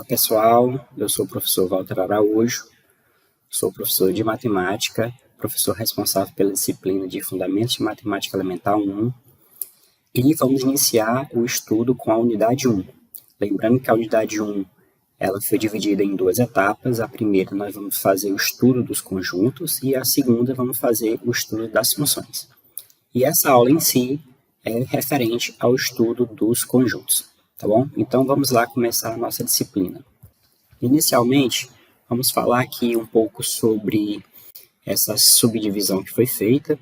Olá pessoal, eu sou o professor Walter Araújo, sou professor de matemática, professor responsável pela disciplina de Fundamentos de Matemática Elementar 1 e vamos iniciar o estudo com a unidade 1. Lembrando que a unidade 1 ela foi dividida em duas etapas, a primeira nós vamos fazer o estudo dos conjuntos e a segunda vamos fazer o estudo das funções. E essa aula em si é referente ao estudo dos conjuntos. Tá bom? Então, vamos lá começar a nossa disciplina. Inicialmente, vamos falar aqui um pouco sobre essa subdivisão que foi feita.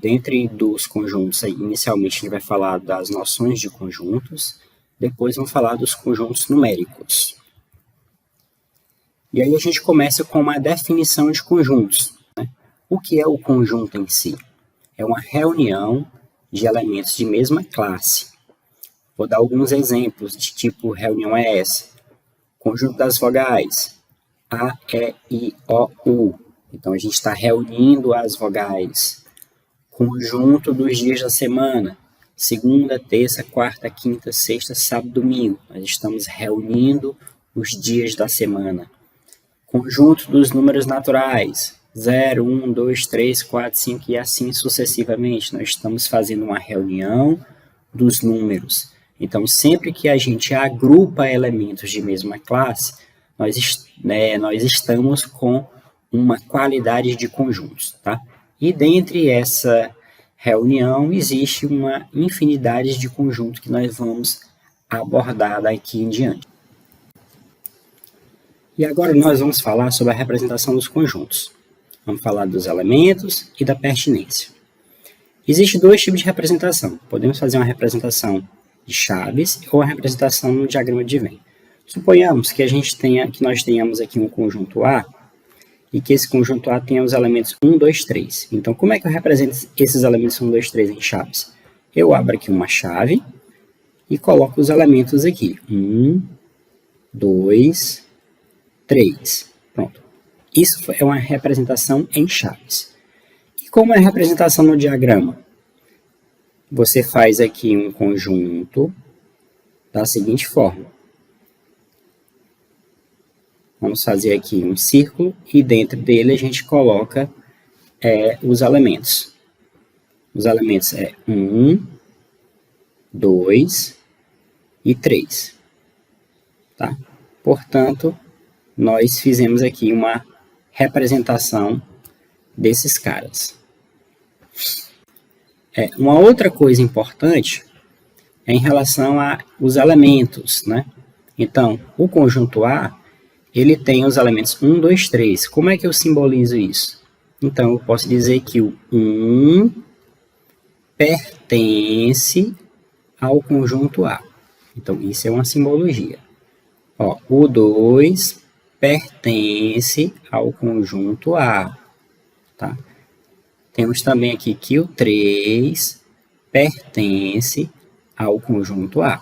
Dentre dos conjuntos, inicialmente a gente vai falar das noções de conjuntos, depois vamos falar dos conjuntos numéricos. E aí a gente começa com uma definição de conjuntos. Né? O que é o conjunto em si? É uma reunião de elementos de mesma classe. Vou dar alguns exemplos de tipo reunião é essa. Conjunto das vogais. A, E, I, O, U. Então, a gente está reunindo as vogais. Conjunto dos dias da semana. Segunda, terça, quarta, quinta, sexta, sábado, domingo. Nós estamos reunindo os dias da semana. Conjunto dos números naturais. 0, 1, 2, 3, 4, 5 e assim sucessivamente. Nós estamos fazendo uma reunião dos números. Então, sempre que a gente agrupa elementos de mesma classe, nós estamos com uma qualidade de conjuntos. Tá? E dentre essa reunião, existe uma infinidade de conjuntos que nós vamos abordar daqui em diante. E agora nós vamos falar sobre a representação dos conjuntos. Vamos falar dos elementos e da pertinência. Existem dois tipos de representação. Podemos fazer uma representação de chaves ou a representação no diagrama de Venn. Suponhamos que nós tenhamos aqui um conjunto A e que esse conjunto A tenha os elementos 1, 2, 3. Então, como é que eu represento esses elementos 1, 2, 3 em chaves? Eu abro aqui uma chave e coloco os elementos aqui. 1, 2, 3. Pronto. Isso é uma representação em chaves. E como é a representação no diagrama? Você faz aqui um conjunto da seguinte forma. Vamos fazer aqui um círculo e dentro dele a gente coloca os elementos. Os elementos é 1, 2 e 3. Tá? Portanto, nós fizemos aqui uma representação desses caras. Uma outra coisa importante é em relação aos elementos, né? Então, o conjunto A, ele tem os elementos 1, 2, 3. Como é que eu simbolizo isso? Então, eu posso dizer que o 1 pertence ao conjunto A. Então, isso é uma simbologia. O 2 pertence ao conjunto A, tá? Temos também aqui que o 3 pertence ao conjunto A.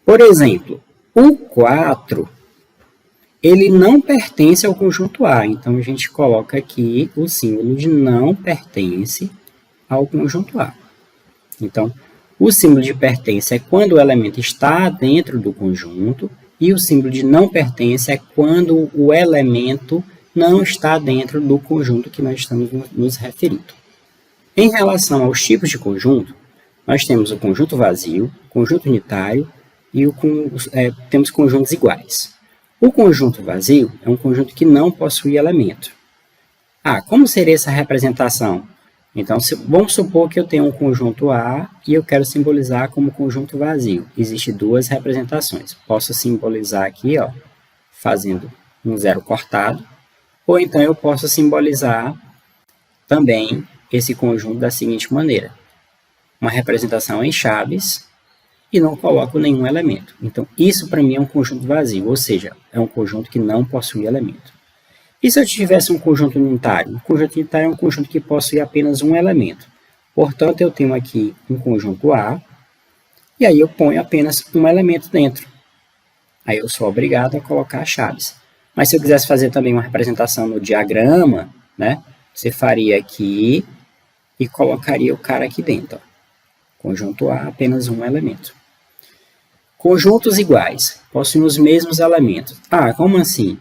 Por exemplo, o 4, ele não pertence ao conjunto A. Então, a gente coloca aqui o símbolo de não pertence ao conjunto A. Então, o símbolo de pertence é quando o elemento está dentro do conjunto e o símbolo de não pertence é quando o elemento não está dentro do conjunto que nós estamos nos referindo. Em relação aos tipos de conjunto, nós temos o conjunto vazio, conjunto unitário e temos conjuntos iguais. O conjunto vazio é um conjunto que não possui elemento. Como seria essa representação? Então, vamos supor que eu tenho um conjunto A e eu quero simbolizar como conjunto vazio. Existem duas representações. Posso simbolizar aqui, fazendo um zero cortado, ou então eu posso simbolizar também esse conjunto da seguinte maneira. Uma representação em chaves e não coloco nenhum elemento. Então, isso para mim é um conjunto vazio, ou seja, é um conjunto que não possui elemento. E se eu tivesse um conjunto unitário? Um conjunto unitário é um conjunto que possui apenas um elemento. Portanto, eu tenho aqui um conjunto A, e aí eu ponho apenas um elemento dentro. Aí eu sou obrigado a colocar as chaves. Mas se eu quisesse fazer também uma representação no diagrama, né, você faria aqui e colocaria o cara aqui dentro. Conjunto A, apenas um elemento. Conjuntos iguais, possuem os mesmos elementos. Ah, como assim?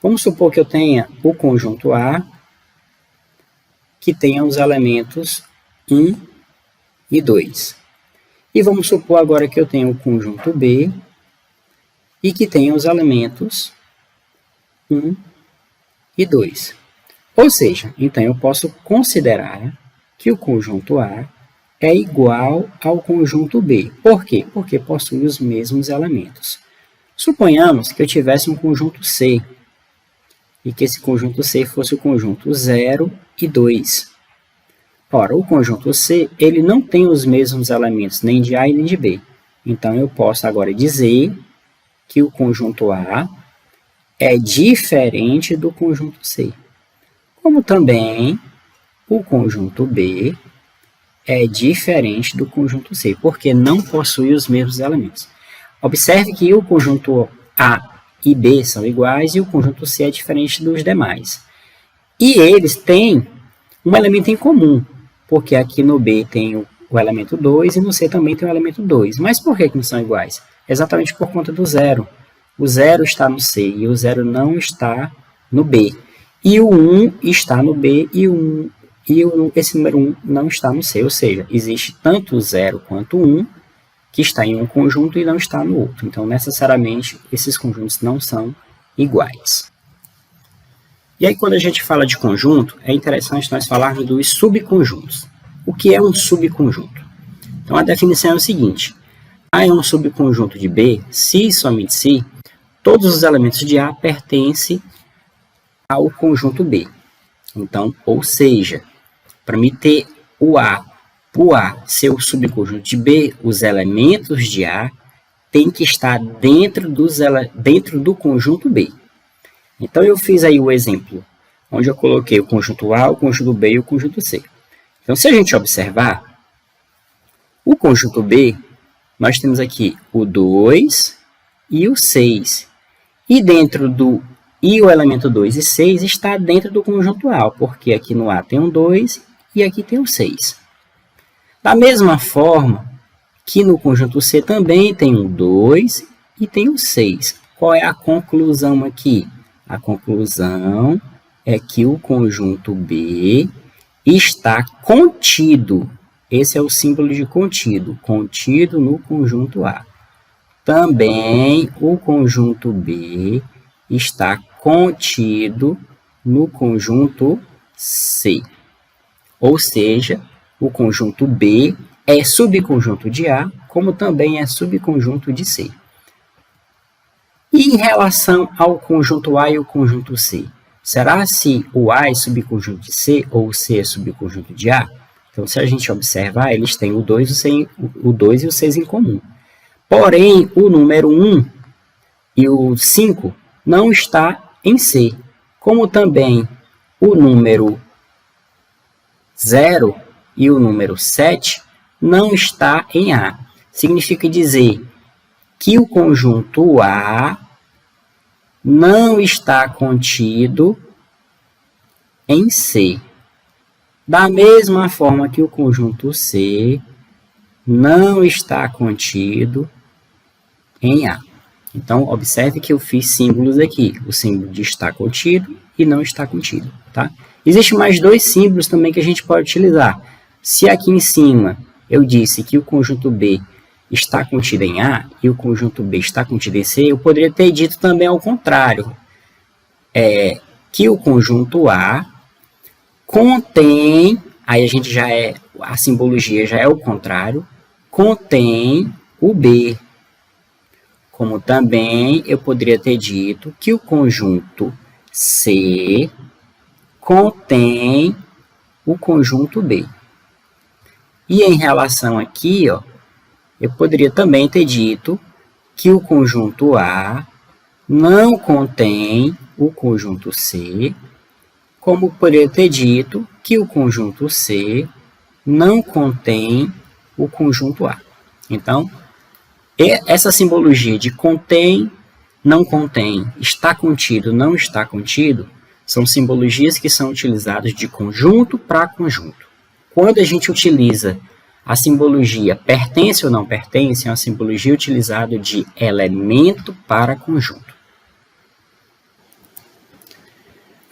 Vamos supor que eu tenha o conjunto A, que tenha os elementos 1 e 2. E vamos supor agora que eu tenho o conjunto B, e que tenha os elementos 1 e 2. Ou seja, então eu posso considerar que o conjunto A é igual ao conjunto B. Por quê? Porque possui os mesmos elementos. Suponhamos que eu tivesse um conjunto C, e que esse conjunto C fosse o conjunto 0 e 2. Ora, o conjunto C ele não tem os mesmos elementos nem de A e nem de B. Então, eu posso agora dizer que o conjunto A é diferente do conjunto C. Como também o conjunto B é diferente do conjunto C, porque não possui os mesmos elementos. Observe que o conjunto A e B são iguais e o conjunto C é diferente dos demais. E eles têm um elemento em comum, porque aqui no B tem o elemento 2 e no C também tem o elemento 2. Mas por que não são iguais? Exatamente por conta do zero. O zero está no C e o zero não está no B. E o 1 está no B e esse número 1 não está no C. Ou seja, existe tanto o 0 quanto o 1 que está em um conjunto e não está no outro. Então, necessariamente, esses conjuntos não são iguais. E aí, quando a gente fala de conjunto, é interessante nós falarmos dos subconjuntos. O que é um subconjunto? Então, a definição é o seguinte. A é um subconjunto de B, se e somente se, todos os elementos de A pertencem ao conjunto B. Então, ou seja, para me ter o A ser o subconjunto de B, os elementos de A têm que estar dentro do conjunto B. Então, eu fiz aí o exemplo, onde eu coloquei o conjunto A, o conjunto B e o conjunto C. Então, se a gente observar, o conjunto B, nós temos aqui o 2 e o 6. E o elemento 2 e 6 está dentro do conjunto A, porque aqui no A tem um 2 e aqui tem um 6. Da mesma forma que no conjunto C também tem um 2 e tem um 6. Qual é a conclusão aqui? A conclusão é que o conjunto B está contido. Esse é o símbolo de contido. Contido no conjunto A. Também o conjunto B está contido no conjunto C. Ou seja, o conjunto B é subconjunto de A, como também é subconjunto de C. E em relação ao conjunto A e o conjunto C? Será se o A é subconjunto de C ou o C é subconjunto de A? Então, se a gente observar, eles têm o 2 e o 6 em comum. Porém, o número 1 e o 5 não está em C, como também o número 0 e o número 7 não está em A. Significa dizer que o conjunto A não está contido em C. Da mesma forma que o conjunto C não está contido em A. Então, observe que eu fiz símbolos aqui. O símbolo de está contido e não está contido. Tá? Existem mais dois símbolos também que a gente pode utilizar. Se aqui em cima eu disse que o conjunto B está contido em A e o conjunto B está contido em C, eu poderia ter dito também ao contrário. Que o conjunto A contém, aí a simbologia já é o contrário, contém o B. Como também eu poderia ter dito que o conjunto C contém o conjunto B. E em relação aqui, eu poderia também ter dito que o conjunto A não contém o conjunto C, como poderia ter dito que o conjunto C não contém o conjunto A. Então, essa simbologia de contém, não contém, está contido, não está contido, são simbologias que são utilizadas de conjunto para conjunto. Quando a gente utiliza A simbologia pertence ou não pertence é uma simbologia utilizada de elemento para conjunto.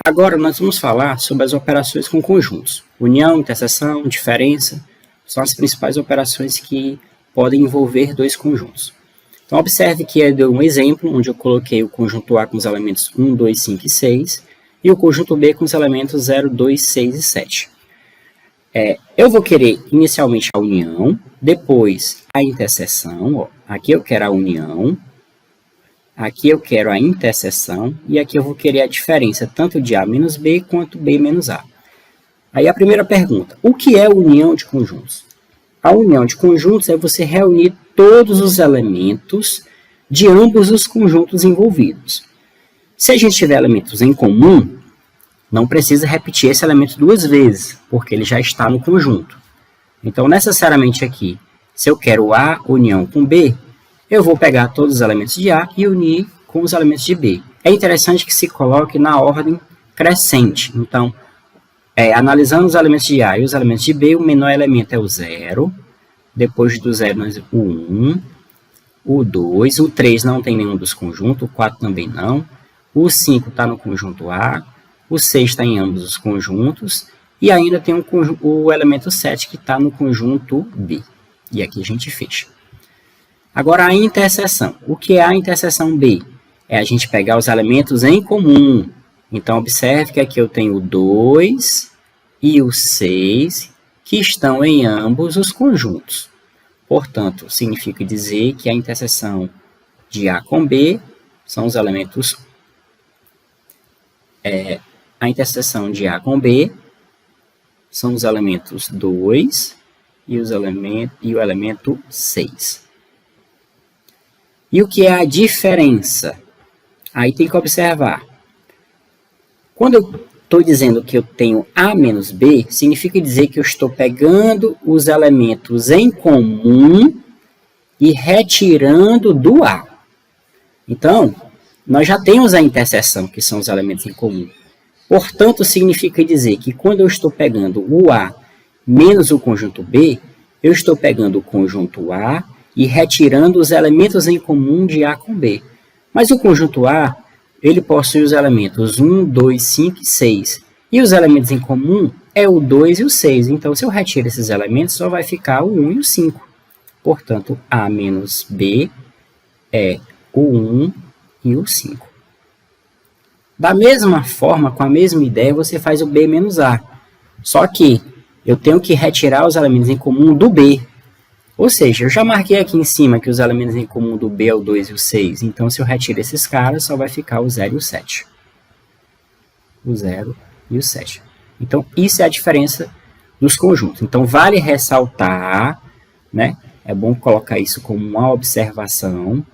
Agora nós vamos falar sobre as operações com conjuntos. União, interseção, diferença são as principais operações que podem envolver dois conjuntos. Então observe que eu dei um exemplo onde eu coloquei o conjunto A com os elementos 1, 2, 5 e 6 e o conjunto B com os elementos 0, 2, 6 e 7. Eu vou querer inicialmente a união, depois a interseção. Ó. Aqui eu quero a união, aqui eu quero a interseção e aqui eu vou querer a diferença tanto de A menos B quanto B menos A. Aí a primeira pergunta, o que é união de conjuntos? A união de conjuntos é você reunir todos os elementos de ambos os conjuntos envolvidos. Se a gente tiver elementos em comum, não precisa repetir esse elemento duas vezes, porque ele já está no conjunto. Então, necessariamente aqui, se eu quero A união com B, eu vou pegar todos os elementos de A e unir com os elementos de B. É interessante que se coloque na ordem crescente. Então, analisando os elementos de A e os elementos de B, o menor elemento é o 0. Depois do 0, o 1, o 2, o 3 não tem nenhum dos conjuntos, o 4 também não, o 5 está no conjunto A, o 6 está em ambos os conjuntos, e ainda tem o elemento 7 que está no conjunto B. E aqui a gente fecha. Agora, a interseção. O que é a interseção B? É a gente pegar os elementos em comum. Então, observe que aqui eu tenho o 2 e o 6, que estão em ambos os conjuntos. Portanto, significa dizer que a interseção de A com B são os elementos... A interseção de A com B são os elementos 2 e o elemento 6. E o que é a diferença? Aí tem que observar. Quando eu estou dizendo que eu tenho A menos B, significa dizer que eu estou pegando os elementos em comum e retirando do A. Então, nós já temos a interseção, que são os elementos em comum. Portanto, significa dizer que quando eu estou pegando o A menos o conjunto B, eu estou pegando o conjunto A e retirando os elementos em comum de A com B. Mas o conjunto A, ele possui os elementos 1, 2, 5 e 6. E os elementos em comum é o 2 e o 6. Então, se eu retiro esses elementos, só vai ficar o 1 e o 5. Portanto, A menos B é o 1 e o 5. Da mesma forma, com a mesma ideia, você faz o B menos A. Só que eu tenho que retirar os elementos em comum do B. Ou seja, eu já marquei aqui em cima que os elementos em comum do B é o 2 e o 6. Então, se eu retiro esses caras, só vai ficar o 0 e o 7. O 0 e o 7. Então, isso é a diferença dos conjuntos. Então, vale ressaltar, né? É bom colocar isso como uma observação,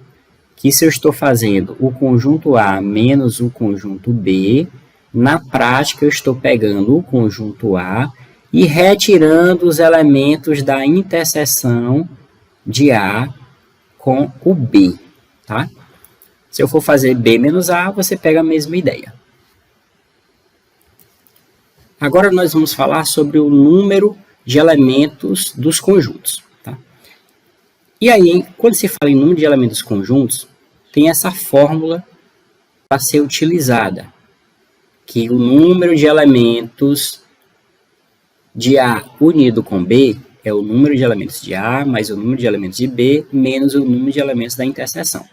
que se eu estou fazendo o conjunto A menos o conjunto B, na prática eu estou pegando o conjunto A e retirando os elementos da interseção de A com o B, tá? Se eu for fazer B menos A, você pega a mesma ideia. Agora nós vamos falar sobre o número de elementos dos conjuntos. E aí, quando se fala em número de elementos conjuntos, tem essa fórmula para ser utilizada, que o número de elementos de A unido com B é o número de elementos de A mais o número de elementos de B menos o número de elementos da interseção.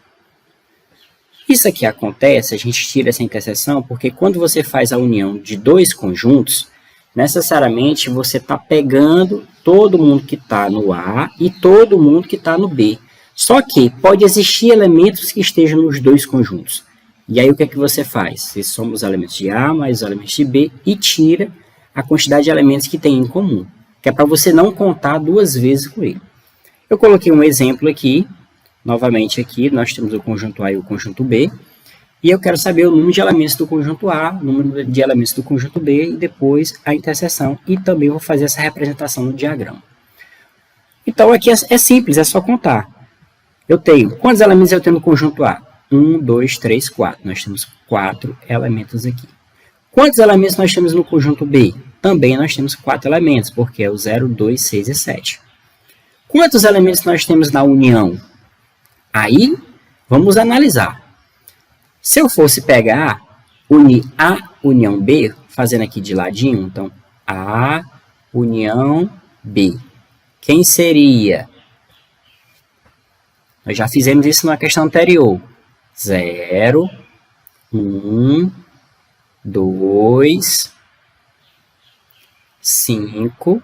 Isso aqui acontece, a gente tira essa interseção, porque quando você faz a união de dois conjuntos, necessariamente você está pegando todo mundo que está no A e todo mundo que está no B. Só que pode existir elementos que estejam nos dois conjuntos. E aí o que é que você faz? Você soma os elementos de A mais os elementos de B e tira a quantidade de elementos que tem em comum, que é para você não contar duas vezes com ele. Eu coloquei um exemplo aqui, novamente aqui, nós temos o conjunto A e o conjunto B, e eu quero saber o número de elementos do conjunto A, o número de elementos do conjunto B e depois a interseção. E também vou fazer essa representação no diagrama. Então aqui é simples, é só contar. Eu tenho, quantos elementos eu tenho no conjunto A? 1, 2, 3, 4. Nós temos 4 elementos aqui. Quantos elementos nós temos no conjunto B? Também nós temos 4 elementos, porque é o 0, 2, 6 e 7. Quantos elementos nós temos na união? Aí, vamos analisar. Se eu fosse pegar, unir A união B, fazendo aqui de ladinho, então, A união B. Quem seria? Nós já fizemos isso na questão anterior. 0, 1, 2, 5,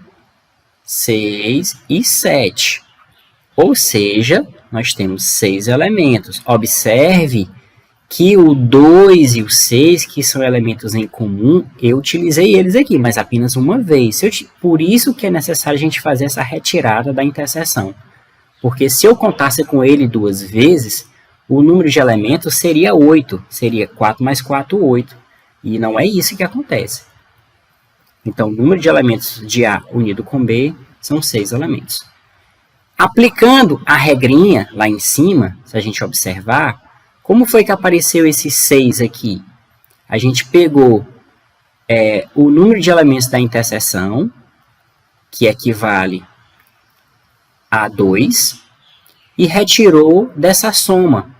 6 e 7. Ou seja, nós temos 6 elementos. Observe que o 2 e o 6, que são elementos em comum, eu utilizei eles aqui, mas apenas uma vez. Por isso que é necessário a gente fazer essa retirada da interseção. Porque se eu contasse com ele 2 vezes, o número de elementos seria 8. Seria 4 mais 4, 8. E não é isso que acontece. Então, o número de elementos de A unido com B são 6 elementos. Aplicando a regrinha lá em cima, se a gente observar, como foi que apareceu esses 6 aqui? A gente pegou o número de elementos da interseção, que equivale a 2, e retirou dessa soma,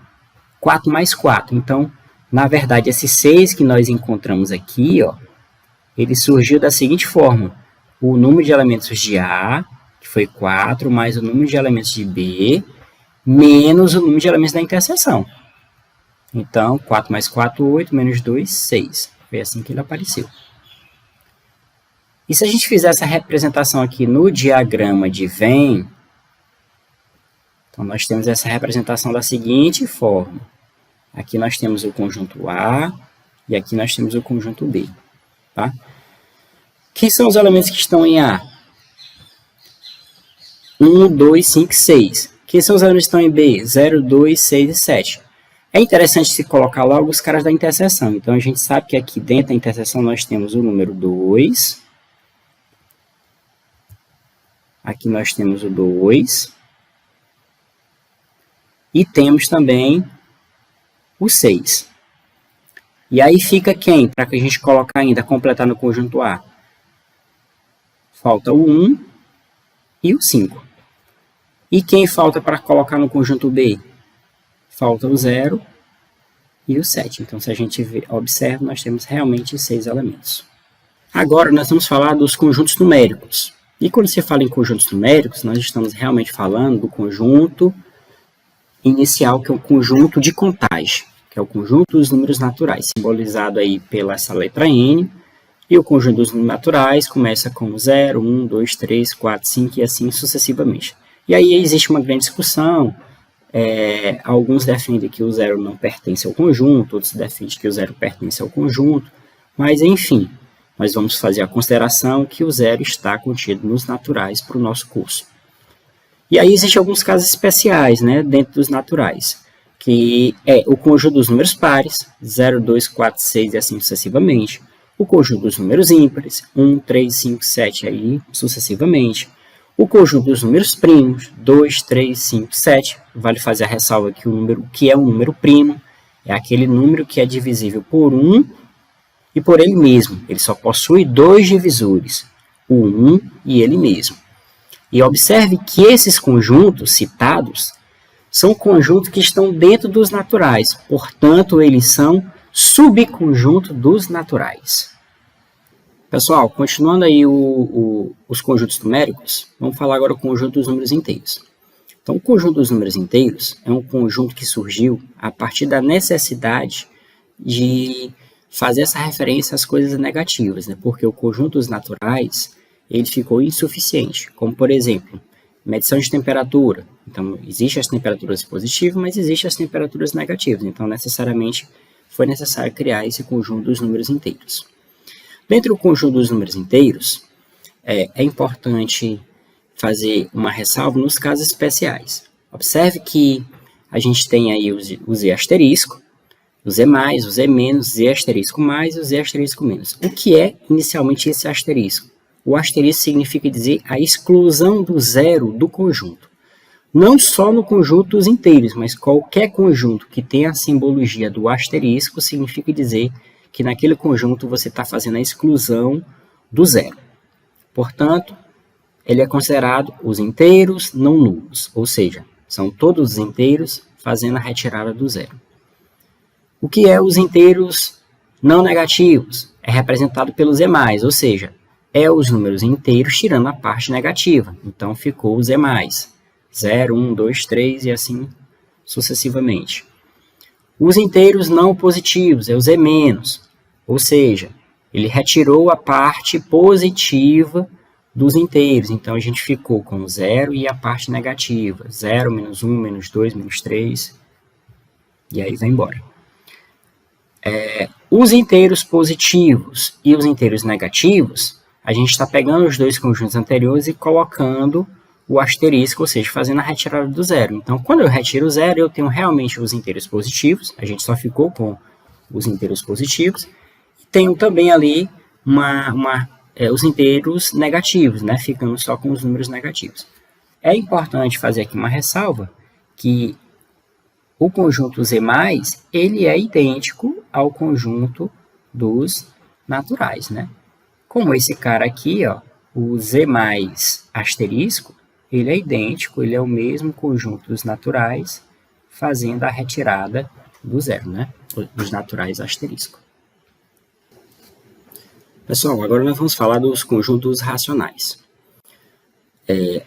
4 mais 4. Então, na verdade, esse 6 que nós encontramos aqui, ó, ele surgiu da seguinte forma. O número de elementos de A, que foi 4, mais o número de elementos de B, menos o número de elementos da interseção. Então, 4 mais 4, 8, menos 2, 6. Foi assim que ele apareceu. E se a gente fizer essa representação aqui no diagrama de Venn, então nós temos essa representação da seguinte forma. Aqui nós temos o conjunto A e aqui nós temos o conjunto B. Tá? Quem são os elementos que estão em A? 1, 2, 5, 6. Quem são os elementos que estão em B? 0, 2, 6 e 7. É interessante se colocar logo os caras da interseção. Então, a gente sabe que aqui dentro da interseção nós temos o número 2. Aqui nós temos o 2. E temos também o 6. E aí fica quem? Para que a gente colocar ainda, completar no conjunto A. Falta o 1 e o 5. E quem falta para colocar no conjunto B? Falta o 0 e o 7. Então, se a gente observa, nós temos realmente 6 elementos. Agora, nós vamos falar dos conjuntos numéricos. E quando se fala em conjuntos numéricos, nós estamos realmente falando do conjunto inicial, que é o conjunto de contagem, que é o conjunto dos números naturais, simbolizado aí pela essa letra N. E o conjunto dos números naturais começa com 0, 1, 2, 3, 4, 5 e assim sucessivamente. E aí existe uma grande discussão. Alguns defendem que o 0 não pertence ao conjunto, outros defendem que o 0 pertence ao conjunto, mas enfim, nós vamos fazer a consideração que o 0 está contido nos naturais para o nosso curso. E aí existem alguns casos especiais, né, dentro dos naturais, que é o conjunto dos números pares, 0, 2, 4, 6 e assim sucessivamente, o conjunto dos números ímpares, 1, 3, 5, 7 aí sucessivamente, o conjunto dos números primos, 2, 3, 5, 7. Vale fazer a ressalva que o número que é um número primo é aquele número que é divisível por 1 e por ele mesmo. Ele só possui 2 divisores, o 1 e ele mesmo. E observe que esses conjuntos citados são conjuntos que estão dentro dos naturais. Portanto, eles são subconjuntos dos naturais. Pessoal, continuando aí os conjuntos numéricos, vamos falar agora do conjunto dos números inteiros. Então, o conjunto dos números inteiros é um conjunto que surgiu a partir da necessidade de fazer essa referência às coisas negativas, né? Porque o conjunto dos naturais ele ficou insuficiente, como, por exemplo, medição de temperatura. Então, existem as temperaturas positivas, mas existem as temperaturas negativas. Então, necessariamente, foi necessário criar esse conjunto dos números inteiros. Dentro do conjunto dos números inteiros, é importante fazer uma ressalva nos casos especiais. Observe que a gente tem aí o Z asterisco, o Z mais, o Z menos, Z asterisco mais e o Z asterisco menos. O que é inicialmente esse asterisco? O asterisco significa dizer a exclusão do zero do conjunto. Não só no conjunto dos inteiros, mas qualquer conjunto que tenha a simbologia do asterisco significa dizer que naquele conjunto você está fazendo a exclusão do zero. Portanto, ele é considerado os inteiros não nulos, ou seja, são todos os inteiros fazendo a retirada do zero. O que é os inteiros não negativos? É representado pelos emais, ou seja, é os números inteiros tirando a parte negativa. Então, ficou os emais. 0, 1, 2, 3 e assim sucessivamente. Os inteiros não positivos, é os E-, ou seja, ele retirou a parte positiva dos inteiros. Então, a gente ficou com o 0 e a parte negativa. 0, menos 1, menos 2, menos 3. E aí vai embora. Os inteiros positivos e os inteiros negativos, a gente está pegando os dois conjuntos anteriores e colocando o asterisco, ou seja, fazendo a retirada do zero. Então, quando eu retiro o zero, eu tenho realmente os inteiros positivos, a gente só ficou com os inteiros positivos, e tenho também ali os inteiros negativos, né, ficando só com os números negativos. É importante fazer aqui uma ressalva, que o conjunto Z+, ele é idêntico ao conjunto dos naturais, né? Como esse cara aqui, ó, o Z+ asterisco, ele é idêntico, ele é o mesmo conjunto dos naturais, fazendo a retirada do zero, né? Dos naturais asterisco. Pessoal, agora nós vamos falar dos conjuntos racionais.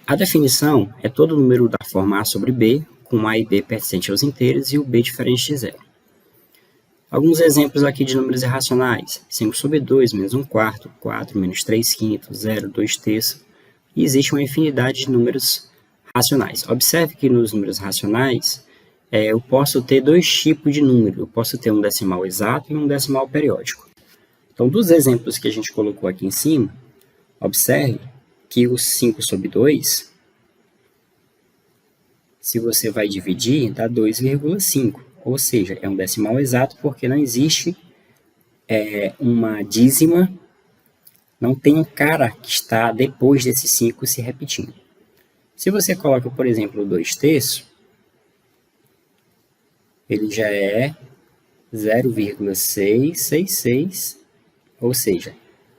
A definição é todo número da forma A sobre B, com A e B pertencente aos inteiros e o B diferente de zero. Alguns exemplos aqui de números irracionais. 5 sobre 2, menos 1 quarto, 4, menos 3 quintos, 0, 2 terços. E existe uma infinidade de números racionais. Observe que nos números racionais, eu posso ter dois tipos de número. Eu posso ter um decimal exato e um decimal periódico. Então, dos exemplos que a gente colocou aqui em cima, observe que o 5 sobre 2, se você vai dividir, dá 2,5. Ou seja, é um decimal exato porque não existe uma dízima, não tem um cara que está depois desse 5 se repetindo. Se você coloca, por exemplo, 2 terços, ele já é 0,666, ou seja,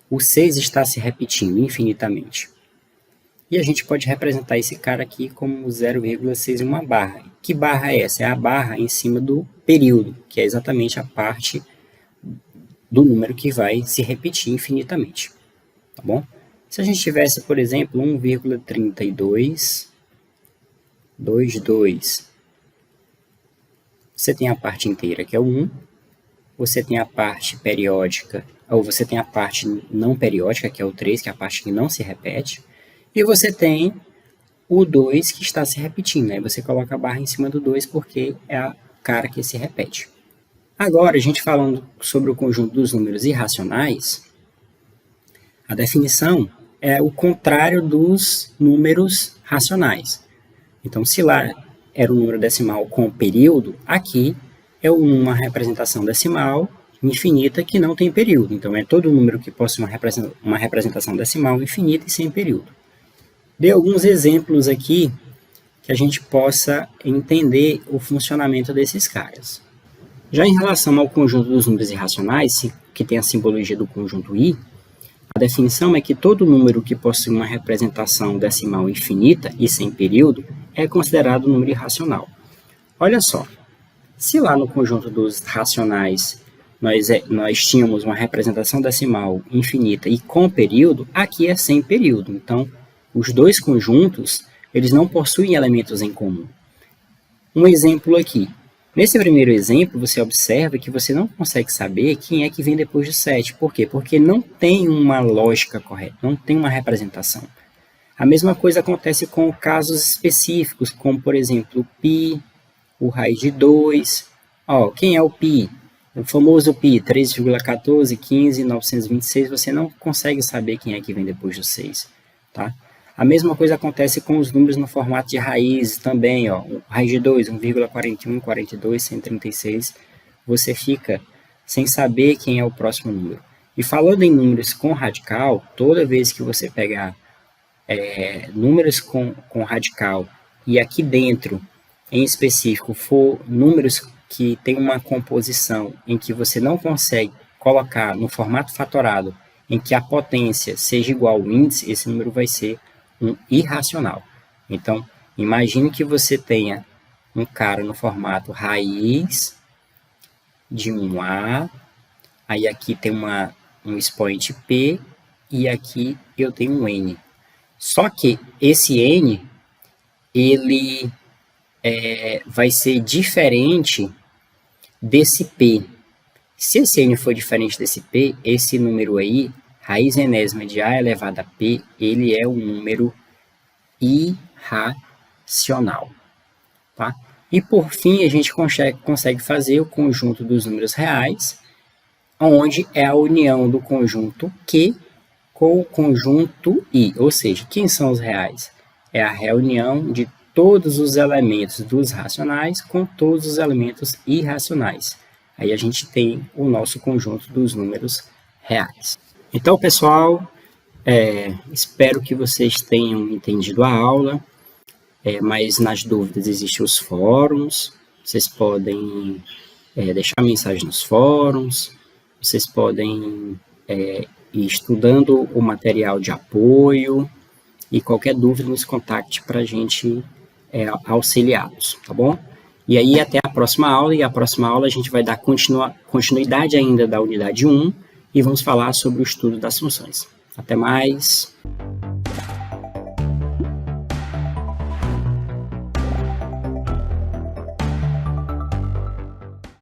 o 6 está se repetindo infinitamente. E a gente pode representar esse cara aqui como 0,6 em uma barra. Que barra é essa? É a barra em cima do período, que é exatamente a parte do número que vai se repetir infinitamente. Tá bom? Se a gente tivesse, por exemplo, 1,3222, você tem a parte inteira, que é o 1, você tem a parte periódica, ou você tem a parte não periódica, que é o 3, que é a parte que não se repete, e você tem o 2 que está se repetindo. Aí você coloca a barra em cima do 2 porque é a cara que se repete. Agora, a gente falando sobre o conjunto dos números irracionais, a definição é o contrário dos números racionais. Então, se lá era um número decimal com período, aqui é uma representação decimal infinita que não tem período. Então, é todo número que possui uma representação decimal infinita e sem período. Dei alguns exemplos aqui que a gente possa entender o funcionamento desses caras. Já em relação ao conjunto dos números irracionais, que tem a simbologia do conjunto I, a definição é que todo número que possui uma representação decimal infinita e sem período é considerado número irracional. Olha só, se lá no conjunto dos racionais nós tínhamos uma representação decimal infinita e com período, aqui é sem período. Então, os dois conjuntos, eles não possuem elementos em comum. Um exemplo aqui. Nesse primeiro exemplo, você observa que você não consegue saber quem é que vem depois do 7. Por quê? Porque não tem uma lógica correta, não tem uma representação. A mesma coisa acontece com casos específicos, como, por exemplo, o π, o raiz de 2. Quem é o π? O famoso π, 3,1415,926, você não consegue saber quem é que vem depois do 6. Tá? A mesma coisa acontece com os números no formato de raiz também, raiz de 2, 1,41, 42, 136, você fica sem saber quem é o próximo número. E falando em números com radical, toda vez que você pegar números com radical e aqui dentro, em específico, for números que tem uma composição em que você não consegue colocar no formato fatorado, em que a potência seja igual ao índice, esse número vai ser um irracional. Então, imagine que você tenha um cara no formato raiz de 1A, aí aqui tem um expoente P, e aqui eu tenho um N. Só que esse N, ele vai ser diferente desse P. Se esse N for diferente desse P, esse número aí, raiz enésima de A elevado a P, ele é um número irracional. Tá? E por fim, a gente consegue fazer o conjunto dos números reais, onde é a união do conjunto Q com o conjunto I. Ou seja, quem são os reais? É a reunião de todos os elementos dos racionais com todos os elementos irracionais. Aí a gente tem o nosso conjunto dos números reais. Então, pessoal, espero que vocês tenham entendido a aula, mas nas dúvidas existem os fóruns, vocês podem deixar mensagem nos fóruns, vocês podem ir estudando o material de apoio, e qualquer dúvida nos contacte para a gente auxiliá-los, tá bom? E aí até a próxima aula, e a próxima aula a gente vai dar continuidade ainda da unidade 1 e vamos falar sobre o estudo das funções. Até mais!